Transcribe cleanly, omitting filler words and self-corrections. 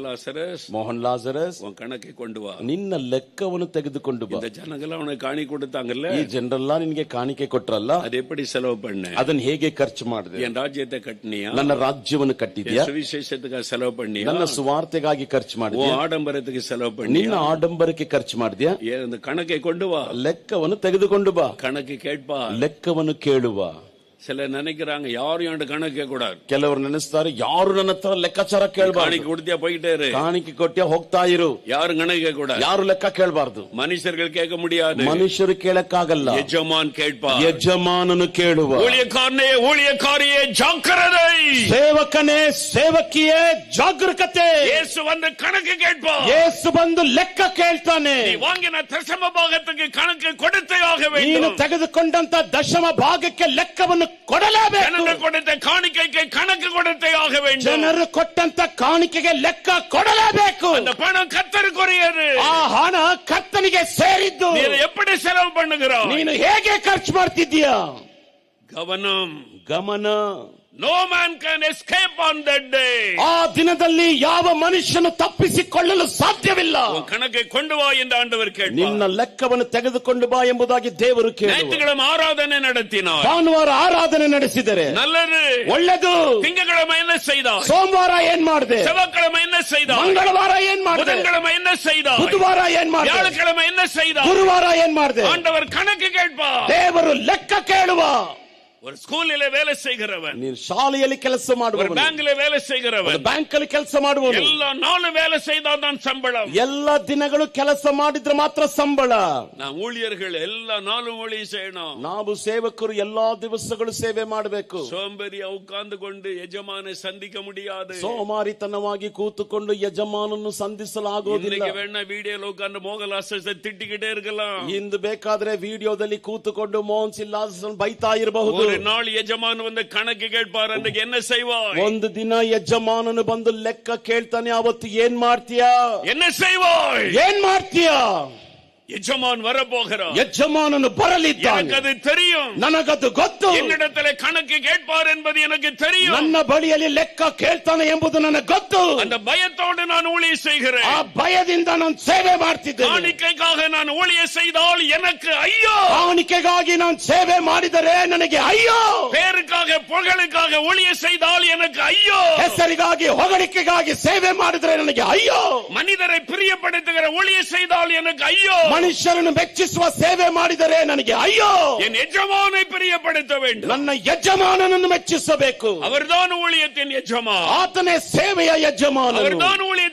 Lazarus, Mohan Lazarus, உன் கணக்கை கொண்டு வா. ನಿನ್ನ ಲೆಕ್ಕವನ್ನು ತೆಗೆದುಕೊಂಡು ಬಾ. இந்த ஜனங்கள் அவனுக்கு காணி கொடுத்தாங்கல்ல, ಈ ಜನರೆಲ್ಲ ನಿನಗೆ ಕಾಣಿಕೆ ಕೊಟ್ರಲ್ಲ, அது எப்படி செலவு பண்ண? ಅದನ್ನ ಹೇಗೆ ಖರ್ಚು ಮಾಡಿದೆ? என் ராஜ்யத்தை கட்டினியா? ನನ್ನ ರಾಜ್ಯವನ್ನು ಕಟ್ಟಿದ್ಯಾ? சுவிசேஷத்துக்காக செலவு பண்ணியா? ನನ್ನ ಸುವಾರ್ತೆಗಾಗಿ ಖರ್ಚು ಮಾಡಿದ್ಯಾ? உன் ஆடம்பரத்துக்கு செலவு ನಿನ್ನ பண்ணியா? ಆಡಂಬರಕ್ಕೆ ಖರ್ಚು ಮಾಡಿದ್ಯಾ? இந்த கணக்கை கொண்டு வா. ಲೆಕ್ಕವನ್ನು ತೆಗೆದುಕೊಂಡು ಬಾ. கணக்கு கேட்பா. ಲೆಕ್ಕವನ್ನು ಕೇಳುವ. சில நினைக்கிறாங்க யாரும் என்கிட்ட கணக்கு கேட்க கூடாது. ಕೆಲವರು ನೆನೆಸ್ತಾರೆ, ಯಾರು ನನ್ನ ಹತ್ರ ಲೆಕ್ಕಾಚಾರ ಕೇಳಬಾರ್ದು. காணிக்கை கொடுத்தியா போயிட்டே இரு. ಕಾಣಿಕೆ ಕೊಟ್ಟಿಯಾ ಹೋಗ್ತಾ ಇರು. யாரும் கணக்கு கேட்க கூடாது. ಯಾರು ಲೆಕ್ಕ ಕೇಳಬಾರ್ದು. மனுஷர்கள் கேட்க முடியாது. ಮನುಷ್ಯರು ಕೇಳಕ್ಕಾಗಲ್ಲ. ಯಜಮಾನ್ ಕೇಳ್ಪಾ. ಯಜಮಾನನು ಕೇಳುವ. ஊழியக்காரனே, ஊழியக்காரியே, ஜாக்கிரதை. ಸೇವಕನೇ, ಸೇವಕಿಯೇ, ಜಾಗರೂಕತೆ. ಯೇಸು வந்து கணக்கு கேட்பா. ಯೇಸು ಬಂದು ಲೆಕ್ಕ ಕೇಳ್ತಾನೆ. நீ வாங்கின தசம பாகத்துக்கு கணக்கு கொடுத்தே ஆக ನೀನು வேண்டும். ತೆಗೆದುಕೊಂಡಂತ ದಶಮ ಭಾಗಕ್ಕೆ ಲೆಕ್ಕವನ್ನು ಕೊಡಲೇಬೇಕು. ಜನರು ಕೊಡುತ್ತ ಕಾಣಿಕೆಗೆ ಕಣಕ್ಕೆ ಕೊಡುತ್ತೆ ಆಗ வேண்டும். ಜನರು ಕೊಟ್ಟಂತ ಕಾಣಿಕೆಗೆ ಲೆಕ್ಕ ಕೊಡಲೇಬೇಕು. அந்த பணம் கர்த்தருக்குரியது. ಆ ಹಣ ಕರ್ತನಿಗೆ ಸೇರಿದ್ದು. நீ எப்படி செலவு பண்ணுகிறாய்? ನೀನು ಹೇಗೆ ಖರ್ಚು ಮಾಡ್ತಿದ್ದೀಯಾ? கவனம். ಗಮನ. No man can escape on that day. ಆ ದಿನದಲ್ಲಿ ಯಾವ ಮನುಷ್ಯನು ತಪ್ಪಿಸಿಕೊಳ್ಳಲು ಸಾಧ್ಯವಿಲ್ಲ. உன் கணக்கை கொண்டு வா என்று ஆண்டவர் கேட்பார். ನಿನ್ನ ಲೆಕ್ಕವನ್ನು ತೆಗೆದುಕೊಂಡು ಬಾ ಎಂಬುದಾಗಿ ದೇವರು ಕೇಳುವರು. ஞாயிற்றுக்கிழமை ஆராதனை நடத்தினார். ಭಾನುವಾರ ಆರಾಧನೆ ನಡೆಸಿದರೆ நல்லது. ಒಳ್ಳೆದು. திங்கட்கிழமை என்ன செய்தார்? ಸೋಮವಾರ ಏನ್ ಮಾಡಿದೆ? செவ்வாய்க்கிழமை என்ன செய்தார்? ಮಂಗಳವಾರ ಏನ್ ಮಾಡಿದೆ? புதன்கிழமை என்ன செய்தார்? ಬುಧವಾರ ಏನ್ ಮಾಡಿದೆ? வியாழக்கிழமை என்ன செய்தார்? ಗುರುವಾರ ಏನ್ ಮಾಡಿದೆ? ஆண்டவர் கணக்கு கேட்பார். ದೇವರು ಲೆಕ್ಕ ಕೇಳುವ. ஒரு ஸ்கூலில வேலை செய்கிறவன், ನೀನು ಶಾಲೆಯಲ್ಲಿ ಕೆಲಸ ஒரு ಮಾಡುವವನು, பேங்க்ல வேலை செய்கிறவன், ಬ್ಯಾಂಕ್ ಅಲ್ಲಿ ಕೆಲಸ ಮಾಡುವವನು, எல்லா நாளும் வேலை செய்தாதான் சம்பளம். ಎಲ್ಲ ದಿನಗಳು ಕೆಲಸ ಮಾಡಿದ್ರೆ ಮಾತ್ರ ಸಂಬಳ. நான் ஊழியர்கள் எல்லா நாளும் ஊழியம் செய்யணும். ನಾವು ಸೇವಕರು ಎಲ್ಲಾ ದಿವಸಗಳು ಸೇವೆ ಮಾಡಬೇಕು. சோம்பேறியா உட்கார்ந்து கொண்டு எஜமானை சந்திக்க முடியாது. ಸೋಮಾರಿತನವಾಗಿ ಕೂತುಕೊಂಡು ಯಜಮಾನನ್ನು ಸಂಧಿಸಲಾಗುವುದಿಲ್ಲ. இன்னைக்கு வேணா வீடியோல உட்கார்ந்து மோகலாசத்தை திட்டிக்கிட்டே இருக்கலாம். ಇಂದು ಬೇಕಾದ್ರೆ ವಿಡಿಯೋದಲ್ಲಿ ಕೂತುಕೊಂಡು ಮೋಹನ್ ಸಿಲ್ಲಾಸನ್ ಬೈತಾ ಇರಬಹುದು. ஒரு நாள் எஜமான் வந்து கணக்கு கேட்பார், அன்றைக்கு என்ன செய்வாய்? ಒಂದು ದಿನ ಯಜಮಾನನು ಬಂದು ಲೆಕ್ಕ ಕೇಳ್ತಾನೆ, ಅವತ್ತು ಏನ್ ಮಾಡ್ತೀಯಾ? என்ன செய்வாய்? ಏನ್ ಮಾಡ್ತೀಯಾ? எஜமான் வரப்போகிறார். ಯಜಮಾನನು ಬರಲಿದ್ದಾನೆ. எனக்கு அது தெரியும். ನನಗದು ಗೊತ್ತು. என்னிடத்தில் கணக்கு கேட்பார் என்பது எனக்கு தெரியும். ನನ್ನ ಬಳಿಯಲ್ಲಿ ಲೆಕ್ಕ ಕೇಳ್ತಾನೆ ಎಂಬುದು ನನಗೆ ಗೊತ್ತು. அந்த பயத்தோடு நான் ஊழியம் செய்கிறேன். ಆ ಭಯದಿಂದ ನಾನು ಸೇವೆ ಮಾಡ್ತಿದ್ದೇನೆ. காணிக்கைக்காக நான் ஊழியம் செய்தால் எனக்கு ஐயோ. ಕಾಣಿಕೆಗಾಗಿ ನಾನು ಸೇವೆ ಮಾಡಿದರೆ ನನಗೆ ಅಯ್ಯೋ. பேருக்காக புகழுக்காக ஊழியம் செய்தால் எனக்கு ஐயோ. ಹೆಸರಿಗಾಗಿ ಹೊಗಳಿಕೆಗಾಗಿ ಸೇವೆ ಮಾಡಿದರೆ ನನಗೆ ಅಯ್ಯೋ. மனிதரை பிரியப்படுத்துகிற ஊழியம் செய்தால் எனக்கு ஐயோ. ಮನುಷ್ಯರನ್ನು ಮೆಚ್ಚಿಸುವ ಸೇವೆ ಮಾಡಿದರೆ ನನಗೆ ಅಯ್ಯೋ. என் எஜமானை பிரியப்படுத்த வேண்டும். ನನ್ನ ಯಜಮಾನನನ್ನು ಮೆಚ್ಚಿಸಬೇಕು. அவர்தான் ஊழியத்தின் எஜமான். ಆತನೇ ಸೇವೆಯ ಯಜಮಾನನು. அவர்தான் ஊழிய